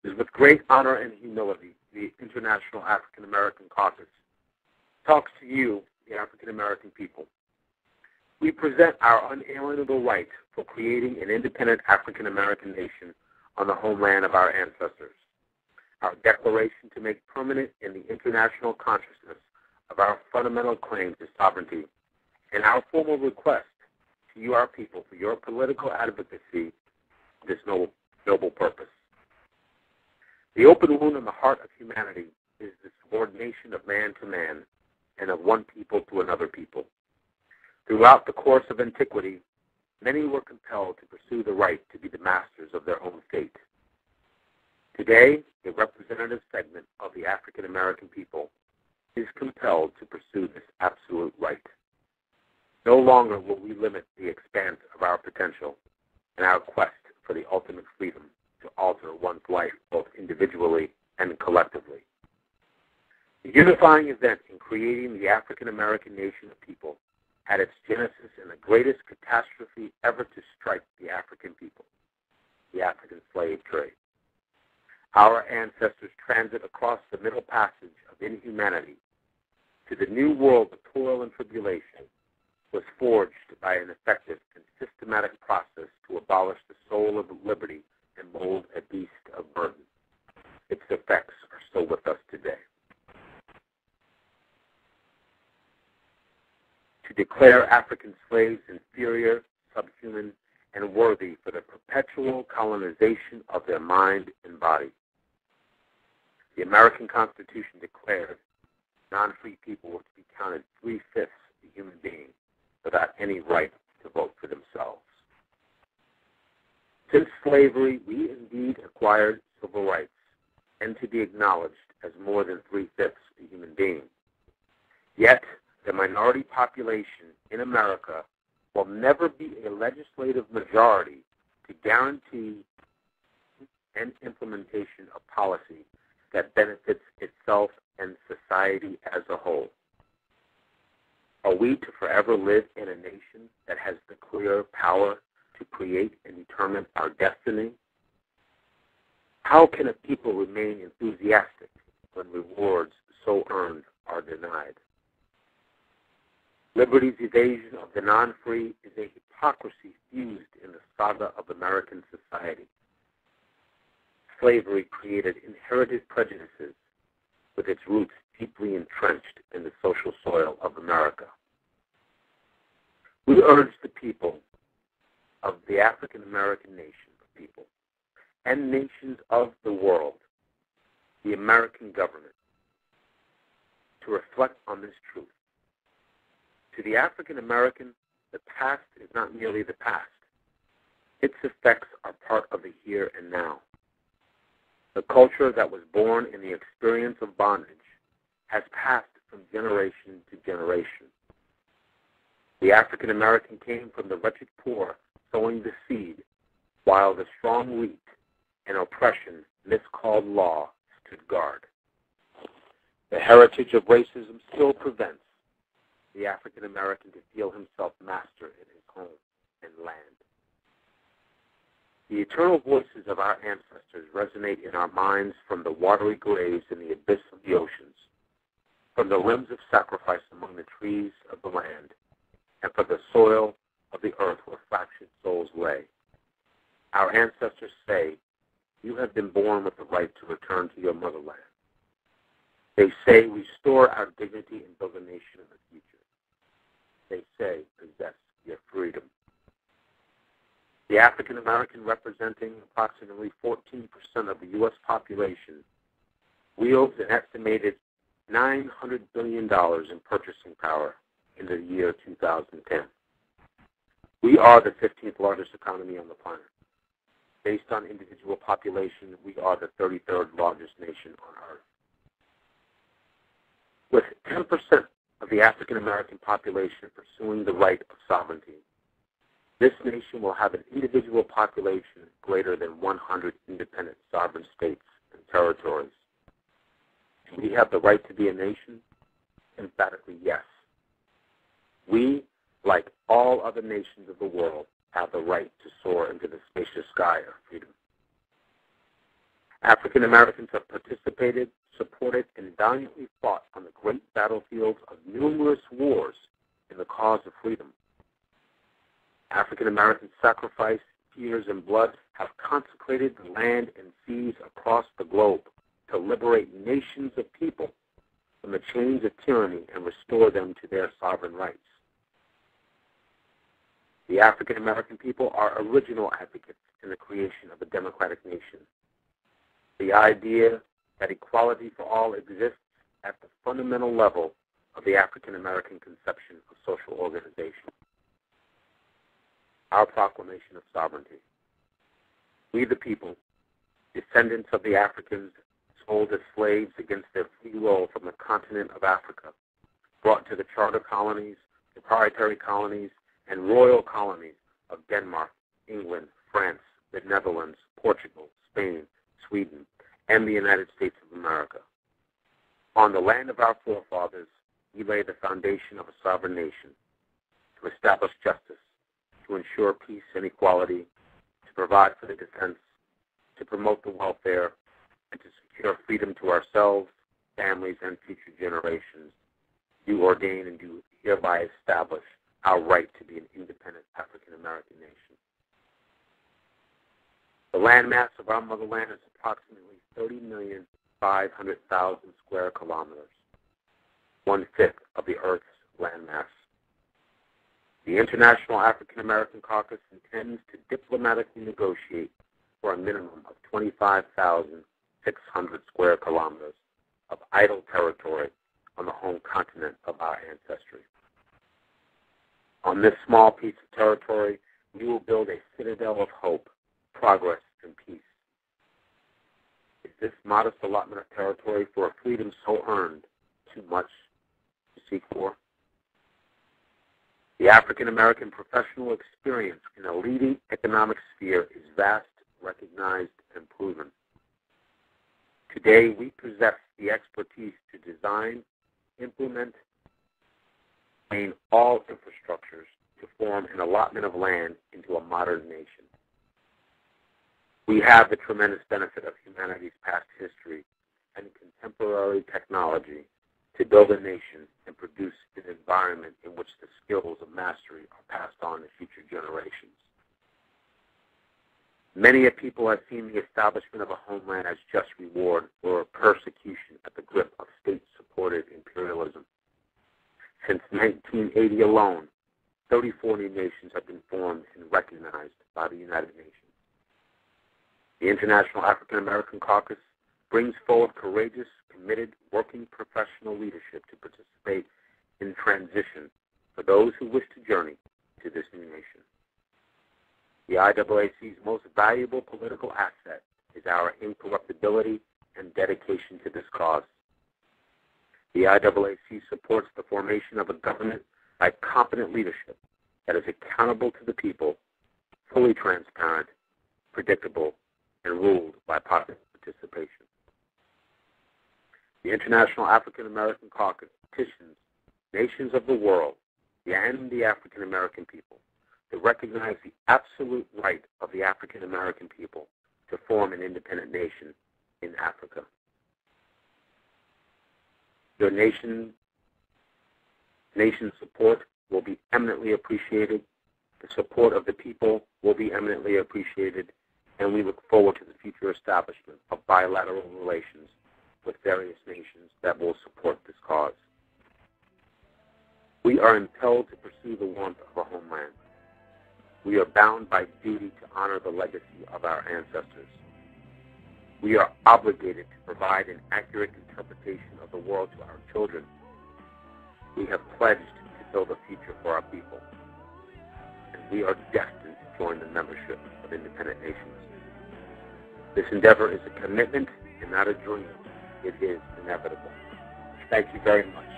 It is with great honor and humility the International African American Caucus talks to you, the African American people. We present our unalienable right for creating an independent African American nation on the homeland of our ancestors. Our declaration to make permanent in the international consciousness of our fundamental claim to sovereignty, and our formal request to you, our people, for your political advocacy of this noble purpose. The open wound in the heart of humanity is the subordination of man to man and of one people to another people. Throughout the course of antiquity, many were compelled to pursue the right to be the masters of their own fate. Today, a representative segment of the African American people is compelled to pursue this absolute right. No longer will we limit the expanse of our potential and our quest for the ultimate freedom to alter one's life both individually and collectively. The unifying event in creating the African American nation of people had its genesis in the greatest catastrophe ever to strike the African people, the African slave trade. Our ancestors' transit across the middle passage of inhumanity to the new world of toil and tribulation was forged by an effective and systematic process to abolish the soul of liberty and mold a beast of burden. Its effects are still with us today. To declare African slaves inferior, subhuman, and worthy for the perpetual colonization of their mind and body. The American Constitution declared non-free people were to be counted 3/5 a human being without any right to vote for themselves. Since slavery, we indeed acquired civil rights and to be acknowledged as more than 3/5 a human being. Yet, the minority population in America will never be a legislative majority to guarantee an implementation of policy that benefits itself and society as a whole. Are we to forever live in a nation that has the clear power to create and determine our destiny? How can a people remain enthusiastic when rewards so earned are denied? Liberty's evasion of the non-free is a hypocrisy fused in the saga of American society. Slavery created inherited prejudices with its roots deeply entrenched in the social soil of America. We urge the people of the African American nation of people and nations of the world, the American government, to reflect on this truth. To the African American, the past is not merely the past. Its effects are part of the here and now. The culture that was born in the experience of bondage has passed from generation to generation. The African American came from the wretched poor, sowing the seed, while the strong wheat and oppression, miscalled law, stood guard. The heritage of racism still prevents the African American to feel himself master in his home and land. The eternal voices of our ancestors resonate in our minds from the watery graves in the abyss of the oceans, from the limbs of sacrifice among the trees of the land, and from the soil of the earth where fractured souls lay. Our ancestors say, you have been born with the right to return to your motherland. They say, restore our dignity and build a nation in the future. They say, possess your freedom. The African American, representing approximately 14% of the U.S. population, wields an estimated $900 billion in purchasing power in the year 2010. We are the 15th largest economy on the planet. Based on individual population, we are the 33rd largest nation on Earth. With 10% of the African American population pursuing the right of sovereignty, this nation will have an individual population greater than 100 independent sovereign states and territories. Do we have the right to be a nation? Emphatically, yes. We, like all other nations of the world, have the right to soar into the spacious sky of freedom. African Americans have participated, supported, and valiantly fought on the great battlefields of numerous wars in the cause of freedom. African American sacrifice, tears, and blood have consecrated the land and seas across the globe to liberate nations of people from the chains of tyranny and restore them to their sovereign rights. The African American people are original advocates in the creation of a democratic nation. The idea that equality for all exists at the fundamental level of the African American conception of social organization. Our proclamation of sovereignty. We the people, descendants of the Africans sold as slaves against their free will from the continent of Africa, brought to the charter colonies, proprietary colonies, and royal colonies of Denmark, England, France, the Netherlands, Portugal, Spain, Sweden, and the United States of America. On the land of our forefathers, we lay the foundation of a sovereign nation to establish justice, to ensure peace and equality, to provide for the defense, to promote the welfare, and to secure freedom to ourselves, families, and future generations. Do ordain and do hereby establish our right to be an independent African American nation. The landmass of our motherland is approximately 30,500,000 square kilometers, 1/5 of the Earth's landmass. The International African American Caucus intends to diplomatically negotiate for a minimum of 25,600 square kilometers of idle territory on the home continent of our ancestry. On this small piece of territory, we will build a citadel of hope, progress, and peace. Is this modest allotment of territory for a freedom so earned too much to seek for? The African American professional experience in a leading economic sphere is vast, recognized, and proven. Today, we possess the expertise to design, implement, and all infrastructures to form an allotment of land into a modern nation. We have the tremendous benefit of humanity's past history and contemporary technology to build a nation and produce an environment in which the skills of mastery are passed on to future generations. Many a people have seen the establishment of a homeland as just reward for persecution at the grip of state-supported imperialism. Since 1980 alone, 34 new nations have been formed and recognized by the United Nations. The International African American Caucus brings forward courageous, committed, working professional leadership to participate in transition for those who wish to journey to this new nation. The IAAC's most valuable political asset is our incorruptibility and dedication to this cause. The IAAC supports the formation of a government by competent leadership that is accountable to the people, fully transparent, predictable, and ruled by popular participation. The International African American Caucus petitions nations of the world and the African American people to recognize the absolute right of the African American people to form an independent nation in Africa. Your nation's support will be eminently appreciated. The support of the people will be eminently appreciated, and we look forward to the future establishment of bilateral relations with various nations that will support this cause. We are impelled to pursue the warmth of our homeland. We are bound by duty to honor the legacy of our ancestors. We are obligated to provide an accurate interpretation of the world to our children. We have pledged to build a future for our people. And we are destined to join the membership of independent nations. This endeavor is a commitment and not a dream. It is inevitable. Thank you very much.